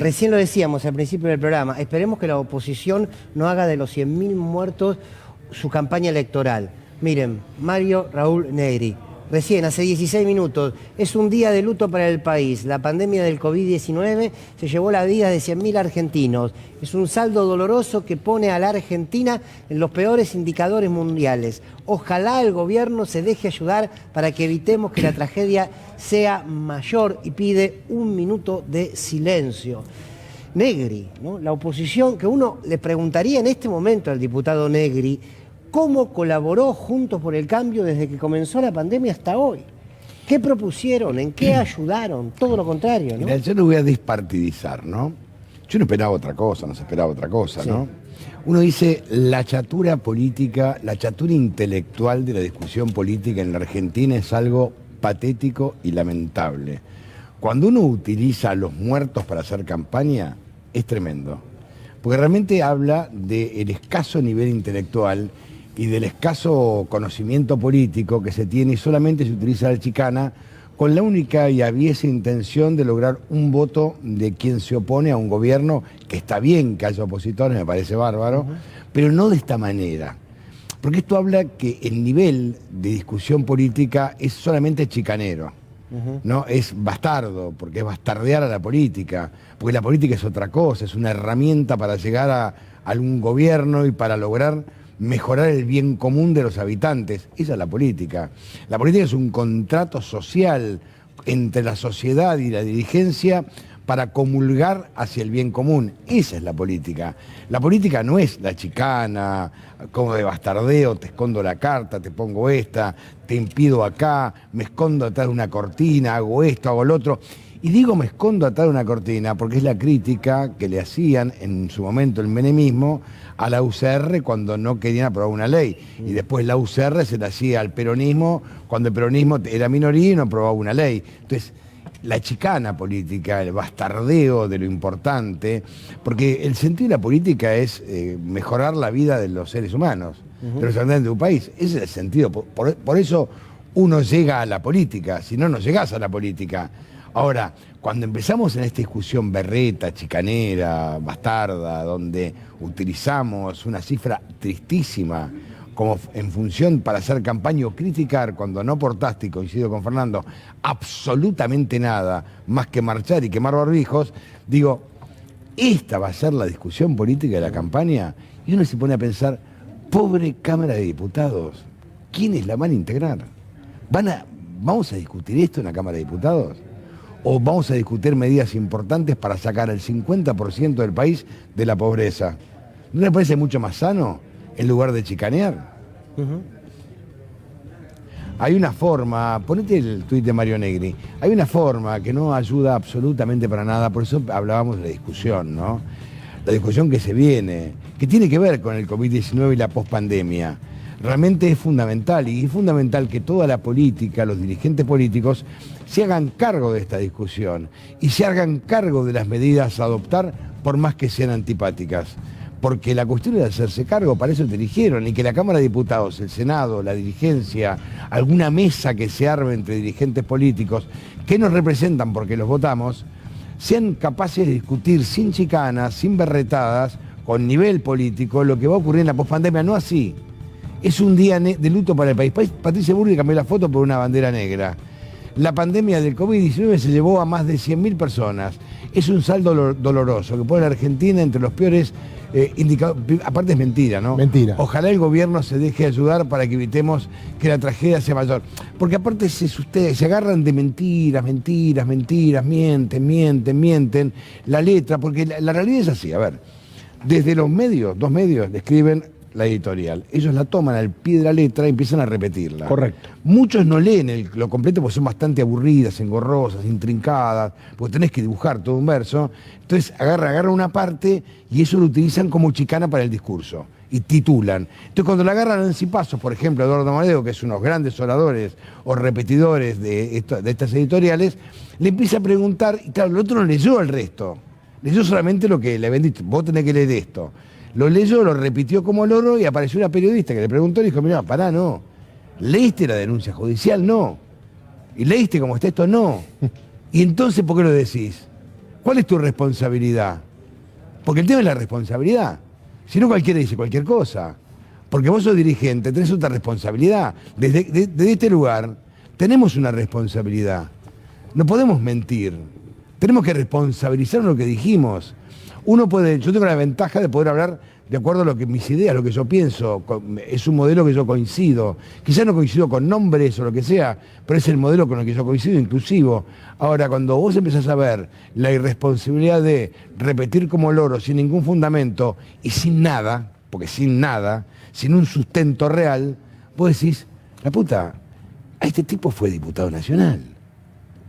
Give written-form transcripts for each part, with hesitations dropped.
Recién lo decíamos al principio del programa, esperemos que la oposición no haga de los 100.000 muertos su campaña electoral. Miren, Mario Raúl Negri, recién, hace 16 minutos, es un día de luto para el país. La pandemia del COVID-19 se llevó la vida de 100.000 argentinos. Es un saldo doloroso que pone a la Argentina en los peores indicadores mundiales. Ojalá el gobierno se deje ayudar para que evitemos que la tragedia sea mayor, y pide 1 minuto de silencio. Negri, ¿no? La oposición, que uno le preguntaría en este momento al diputado Negri, ¿cómo colaboró Juntos por el Cambio desde que comenzó la pandemia hasta hoy? ¿Qué propusieron? ¿En qué ayudaron? Todo lo contrario, ¿no? Mira, yo lo voy a despartidizar, ¿no? Yo no esperaba otra cosa, no se esperaba otra cosa, ¿no? Uno dice la chatura política, la chatura intelectual de la discusión política en la Argentina es algo patético y lamentable. Cuando uno utiliza a los muertos para hacer campaña, es tremendo. Porque realmente habla del escaso nivel intelectual y del escaso conocimiento político que se tiene, y solamente se utiliza la chicana con la única y aviesa intención de lograr un voto de quien se opone a un gobierno, que está bien que haya opositores, me parece bárbaro, pero no de esta manera. Porque esto habla que el nivel de discusión política es solamente chicanero, ¿no? Es bastardo, porque es bastardear a la política, porque la política es otra cosa, es una herramienta para llegar a algún gobierno y para lograr mejorar el bien común de los habitantes. Esa es la política. La política es un contrato social entre la sociedad y la dirigencia para comulgar hacia el bien común. Esa es la política. La política no es la chicana, como de bastardeo, te escondo la carta, te pongo esta, te impido acá, me escondo atrás de una cortina, hago esto, hago lo otro. Y digo me escondo atrás de una cortina porque es la crítica que le hacían en su momento el menemismo a la UCR cuando no querían aprobar una ley. Y después la UCR se la hacía al peronismo cuando el peronismo era minoría y no aprobaba una ley. Entonces, la chicana política, el bastardeo de lo importante, porque el sentido de la política es mejorar la vida de los seres humanos, de los habitantes de un país. Ese es el sentido. Por eso uno llega a la política, si no, no llegás a la política. Ahora, cuando empezamos en esta discusión berreta, chicanera, bastarda, donde utilizamos una cifra tristísima como en función para hacer campaña o criticar, cuando no aportaste, y coincido con Fernando, absolutamente nada más que marchar y quemar barbijos, digo, esta va a ser la discusión política de la campaña, y uno se pone a pensar, pobre Cámara de Diputados, ¿quiénes la van a integrar? ¿Vamos a discutir esto en la Cámara de Diputados? ¿O vamos a discutir medidas importantes para sacar el 50% del país de la pobreza? ¿No le parece mucho más sano en lugar de chicanear? Hay una forma, ponete el tuit de Mario Negri, hay una forma que no ayuda absolutamente para nada, por eso hablábamos de la discusión, ¿no? La discusión que se viene, que tiene que ver con el COVID-19 y la pospandemia. Realmente es fundamental, y es fundamental que toda la política, los dirigentes políticos, se hagan cargo de esta discusión y se hagan cargo de las medidas a adoptar, por más que sean antipáticas. Porque la cuestión es hacerse cargo, para eso te eligieron, y que la Cámara de Diputados, el Senado, la dirigencia, alguna mesa que se arme entre dirigentes políticos que nos representan porque los votamos, sean capaces de discutir sin chicanas, sin berretadas, con nivel político, lo que va a ocurrir en la pospandemia, no así. Es un día de luto para el país. Patricia Burri cambió la foto por una bandera negra. La pandemia del COVID-19 se llevó a más de 100.000 personas. Es un saldo doloroso que pone a la Argentina entre los peores indicadores. Aparte es mentira, ¿no? Mentira. Ojalá el gobierno se deje ayudar para que evitemos que la tragedia sea mayor. Porque aparte se agarran de mentiras, mienten. La letra, porque la realidad es así. A ver, desde los medios, 2 medios, le escriben la editorial. Ellos la toman al pie de la letra y empiezan a repetirla. Correcto. Muchos no leen lo completo porque son bastante aburridas, engorrosas, intrincadas, porque tenés que dibujar todo un verso. Entonces agarran una parte y eso lo utilizan como chicana para el discurso y titulan. Entonces cuando la agarran a Nancy Pasos, por ejemplo, Eduardo Amadeo, que es unos grandes oradores o repetidores de estas editoriales, le empieza a preguntar, y claro, el otro no leyó el resto. Leyó solamente lo que le habían dicho, vos tenés que leer esto. Lo leyó, lo repitió como loro y apareció una periodista que le preguntó y dijo, mirá, pará, no. ¿Leíste la denuncia judicial? No. ¿Y leíste cómo está esto? No. ¿Y entonces por qué lo decís? ¿Cuál es tu responsabilidad? Porque el tema es la responsabilidad. Si no, cualquiera dice cualquier cosa. Porque vos sos dirigente, tenés otra responsabilidad. Desde este lugar tenemos una responsabilidad. No podemos mentir. Tenemos que responsabilizar lo que dijimos. Yo tengo la ventaja de poder hablar de acuerdo a lo que mis ideas, lo que yo pienso. Es un modelo que yo coincido. Quizás no coincido con nombres o lo que sea, pero es el modelo con el que yo coincido, inclusivo. Ahora, cuando vos empezás a ver la irresponsabilidad de repetir como loro sin ningún fundamento y sin nada, porque sin nada, sin un sustento real, vos decís, la puta, a este tipo fue diputado nacional.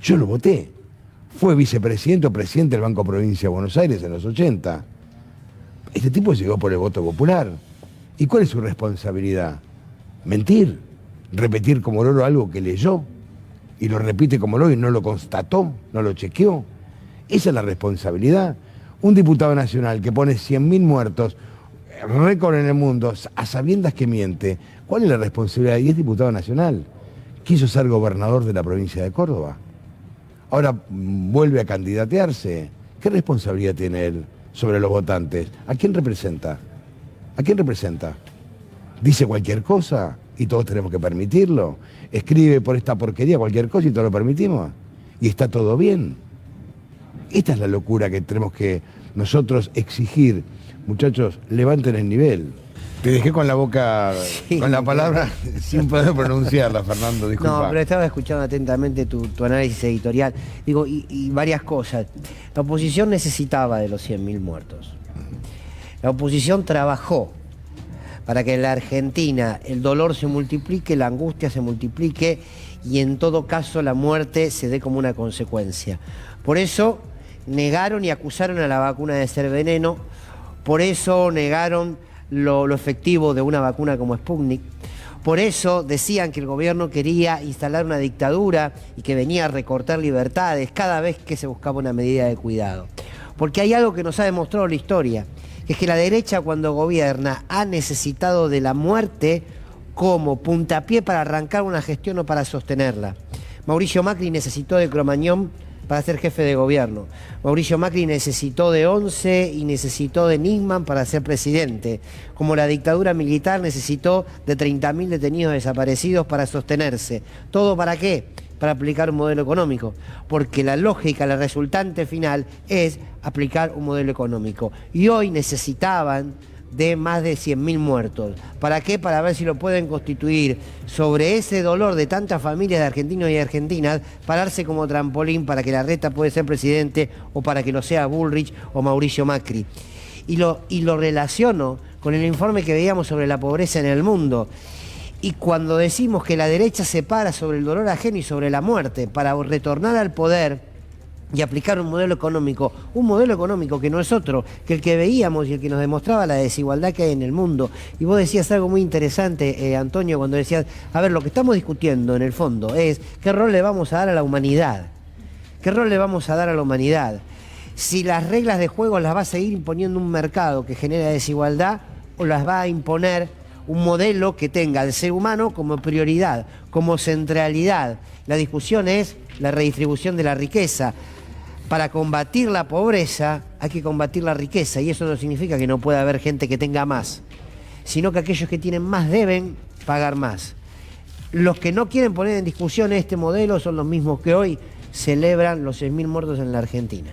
Yo lo voté. Fue vicepresidente o presidente del Banco Provincia de Buenos Aires en los 80. Este tipo llegó por el voto popular. ¿Y cuál es su responsabilidad? Mentir, repetir como loro algo que leyó, y lo repite como loro y no lo constató, no lo chequeó. Esa es la responsabilidad. Un diputado nacional que pone 100.000 muertos, récord en el mundo, a sabiendas que miente, ¿cuál es la responsabilidad? Y es diputado nacional. Quiso ser gobernador de la provincia de Córdoba. Ahora vuelve a candidatearse. ¿Qué responsabilidad tiene él sobre los votantes? ¿A quién representa? ¿A quién representa? Dice cualquier cosa y todos tenemos que permitirlo. Escribe por esta porquería cualquier cosa y todos lo permitimos. Y está todo bien. Esta es la locura que tenemos que nosotros exigir. Muchachos, levanten el nivel. Te dejé con la boca, sí, con la palabra sin poder pronunciarla, Fernando, disculpa. No, pero estaba escuchando atentamente tu análisis editorial. Digo, y varias cosas. La oposición necesitaba de los 100.000 muertos. La oposición trabajó para que en la Argentina el dolor se multiplique, la angustia se multiplique y en todo caso la muerte se dé como una consecuencia. Por eso negaron y acusaron a la vacuna de ser veneno, por eso negaron lo efectivo de una vacuna como Sputnik. Por eso decían que el gobierno quería instalar una dictadura y que venía a recortar libertades cada vez que se buscaba una medida de cuidado. Porque hay algo que nos ha demostrado la historia, que es que la derecha cuando gobierna ha necesitado de la muerte como puntapié para arrancar una gestión o para sostenerla. Mauricio Macri necesitó de Cromañón para ser jefe de gobierno. Mauricio Macri necesitó de Once y necesitó de Nisman para ser presidente. Como la dictadura militar necesitó de 30.000 detenidos desaparecidos para sostenerse. ¿Todo para qué? Para aplicar un modelo económico. Porque la lógica, la resultante final es aplicar un modelo económico. Y hoy necesitaban de más de 100.000 muertos. ¿Para qué? Para ver si lo pueden constituir sobre ese dolor de tantas familias de argentinos y argentinas, pararse como trampolín para que Larreta pueda ser presidente o para que lo sea Bullrich o Mauricio Macri. Y lo relaciono con el informe que veíamos sobre la pobreza en el mundo. Y cuando decimos que la derecha se para sobre el dolor ajeno y sobre la muerte para retornar al poder y aplicar un modelo económico que no es otro que el que veíamos y el que nos demostraba la desigualdad que hay en el mundo. Y vos decías algo muy interesante, Antonio, cuando decías, a ver, lo que estamos discutiendo en el fondo es qué rol le vamos a dar a la humanidad. ¿Qué rol le vamos a dar a la humanidad? Si las reglas de juego las va a seguir imponiendo un mercado que genera desigualdad o las va a imponer un modelo que tenga al ser humano como prioridad, como centralidad. La discusión es la redistribución de la riqueza. Para combatir la pobreza hay que combatir la riqueza y eso no significa que no pueda haber gente que tenga más, sino que aquellos que tienen más deben pagar más. Los que no quieren poner en discusión este modelo son los mismos que hoy celebran los 6.000 muertos en la Argentina.